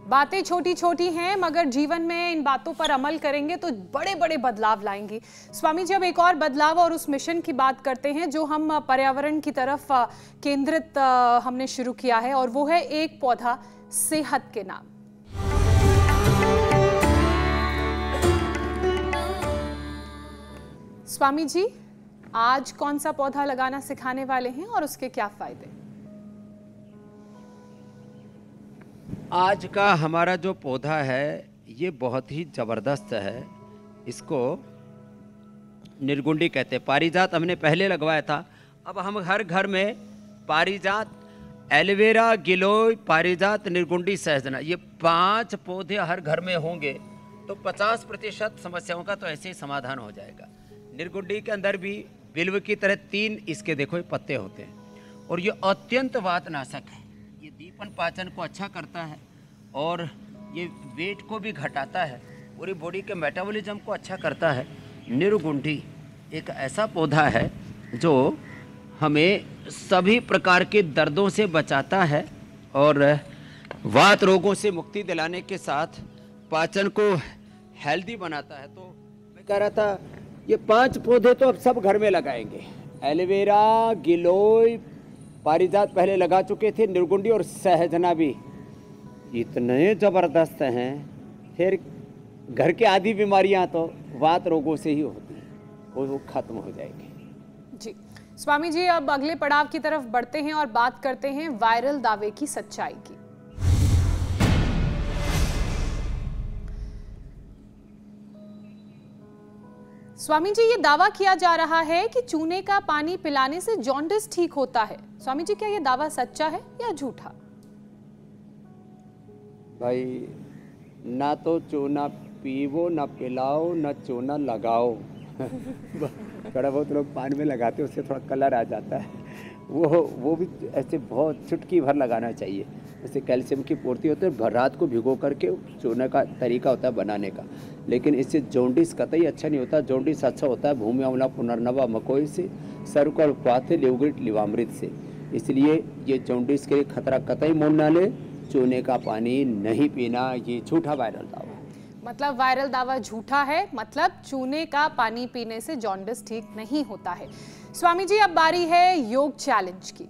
बातें छोटी छोटी हैं, मगर जीवन में इन बातों पर अमल करेंगे तो बड़े बड़े बदलाव लाएंगी। स्वामी जी, अब एक और बदलाव और उस मिशन की बात करते हैं जो हम पर्यावरण की तरफ केंद्रित हमने शुरू किया है, और वो है एक पौधा सेहत के नाम। स्वामी जी, आज कौन सा पौधा लगाना सिखाने वाले हैं और उसके क्या फायदे? आज का हमारा जो पौधा है ये बहुत ही जबरदस्त है। इसको निर्गुंडी कहते हैं। पारिजात हमने पहले लगवाया था, अब हम हर घर में पारिजात, एलोवेरा, गिलोय, पारिजात, निर्गुंडी, सहजना, ये 5 पौधे हर घर में होंगे तो 50% समस्याओं का तो ऐसे ही समाधान हो जाएगा। निर्गुंडी के अंदर भी बिल्व की तरह 3 इसके देखो पत्ते होते हैं, और ये अत्यंत वातनाशक है। ये दीपन पाचन को अच्छा करता है, और ये वेट को भी घटाता है, पूरी बॉडी के मेटाबॉलिज्म को अच्छा करता है। निर्गुंडी एक ऐसा पौधा है जो हमें सभी प्रकार के दर्दों से बचाता है, और वात रोगों से मुक्ति दिलाने के साथ पाचन को हेल्दी बनाता है। तो मैं कह रहा था ये 5 पौधे तो अब सब घर में लगाएंगे। एलोवेरा, गिलोय, पारिजात पहले लगा चुके थे, निर्गुंडी और सहजना भी इतने ज़बरदस्त हैं। फिर घर के आधी बीमारियां तो वात रोगों से ही होती हैं, वो खत्म हो जाएगी। जी स्वामी जी, अब अगले पड़ाव की तरफ बढ़ते हैं और बात करते हैं वायरल दावे की सच्चाई की। स्वामी जी, ये दावा किया जा रहा है कि चूने का पानी पिलाने से जॉन्डिस ठीक होता है। स्वामी जी, क्या ये दावा सच्चा है या झूठा? भाई, ना तो चूना पीवो, ना पिलाओ, ना चूना लगाओ। थोड़ा बहुत लोग पानी में लगाते हैं, उससे थोड़ा कलर आ जाता है। वो भी ऐसे बहुत चुटकी भर लगाना चाहिए, इससे कैल्शियम की पूर्ति होती है। भर रात को भिगो करके चूना का तरीका होता है बनाने का, लेकिन इससे जॉन्डिस कतई अच्छा नहीं होता। जॉन्डिस अच्छा होता है भूमि अम्ला पुनर्नवा मकोई से, सर्वकल क्वाथे लिवग्रिट लिवामृत से। इसलिए ये जॉन्डिस के खतरा कतई मोल ना ले, चूने का पानी नहीं पीना, ये झूठा वायरल दावा। मतलब वायरल दावा झूठा है, मतलब चूने का पानी पीने से जॉन्डिस ठीक नहीं होता है। स्वामी जी, अब बारी है योग चैलेंज की।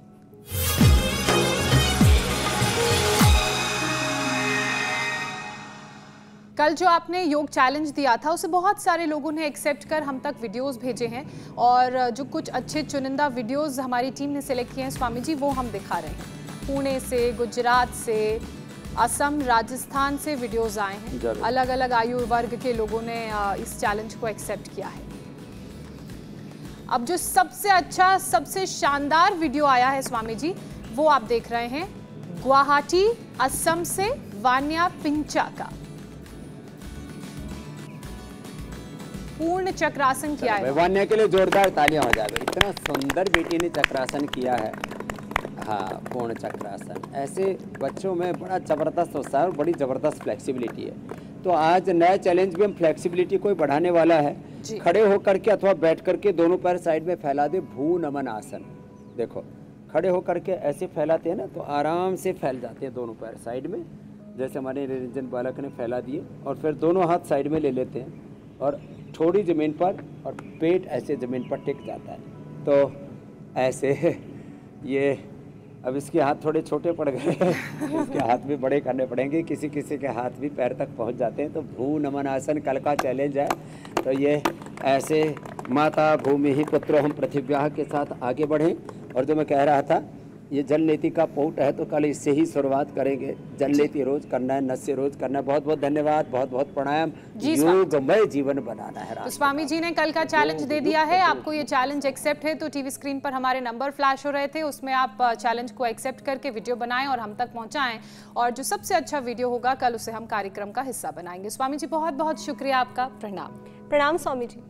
कल जो आपने योग चैलेंज दिया था उसे बहुत सारे लोगों ने एक्सेप्ट कर हम तक वीडियोस भेजे हैं, और जो कुछ अच्छे चुनिंदा वीडियोस हमारी टीम ने सिलेक्ट किए हैं स्वामी जी, वो हम दिखा रहे हैं। पुणे से, गुजरात से, असम, राजस्थान से वीडियोस आए हैं। अलग अलग आयु वर्ग के लोगों ने इस चैलेंज को एक्सेप्ट किया है। अब जो सबसे अच्छा, सबसे शानदार वीडियो आया है स्वामी जी, वो आप देख रहे हैं। गुवाहाटी, असम से वान्या पिंचा का पूर्ण चक्रासन किया है। वान्या के लिए जोरदार तालियां हो जाए। इतना सुंदर बेटी ने चक्रासन किया है। हाँ, पूर्ण चक्रासन। ऐसे बच्चों में बड़ा ज़बरदस्त उत्साह और बड़ी ज़बरदस्त फ्लेक्सिबिलिटी है। तो आज नया चैलेंज भी हम फ्लेक्सिबिलिटी को बढ़ाने वाला है। खड़े होकर के अथवा बैठ करके दोनों पैर साइड में फैला दे, भू नमन आसन। देखो, खड़े होकर के ऐसे फैलाते हैं ना तो आराम से फैल जाते हैं दोनों पैर साइड में, जैसे हमारे निरंजन बालक ने फैला दिए। और फिर दोनों हाथ साइड में ले लेते हैं और थोड़ी ज़मीन पर, और पेट ऐसे ज़मीन पर टिक जाता है। तो ऐसे ये, अब इसके हाथ थोड़े छोटे पड़ गए इसके हाथ भी बड़े करने पड़ेंगे। किसी किसी के हाथ भी पैर तक पहुंच जाते हैं। तो भू नमन आसन कल का चैलेंज है। तो ये ऐसे माता भूमि ही पुत्रो हम पृथिव्याः के साथ आगे बढ़ें। और जो मैं कह रहा था, ये जल नीति का पौट है, तो कल इससे ही शुरुआत करेंगे। जल नीति रोज करना है, नस्य रोज करना है। बहुत बहुत धन्यवाद, बहुत बहुत प्रणाम। योगमय जीवन बनाना है। तो स्वामी जी ने कल का चैलेंज दे दिया है। आपको ये चैलेंज एक्सेप्ट है तो टीवी स्क्रीन पर हमारे नंबर फ्लैश हो रहे थे, उसमें आप चैलेंज को एक्सेप्ट करके वीडियो बनाएं और हम तक पहुंचाएं, और जो सबसे अच्छा वीडियो होगा कल उसे हम कार्यक्रम का हिस्सा बनाएंगे। स्वामी जी, बहुत बहुत शुक्रिया आपका। प्रणाम। प्रणाम स्वामी जी।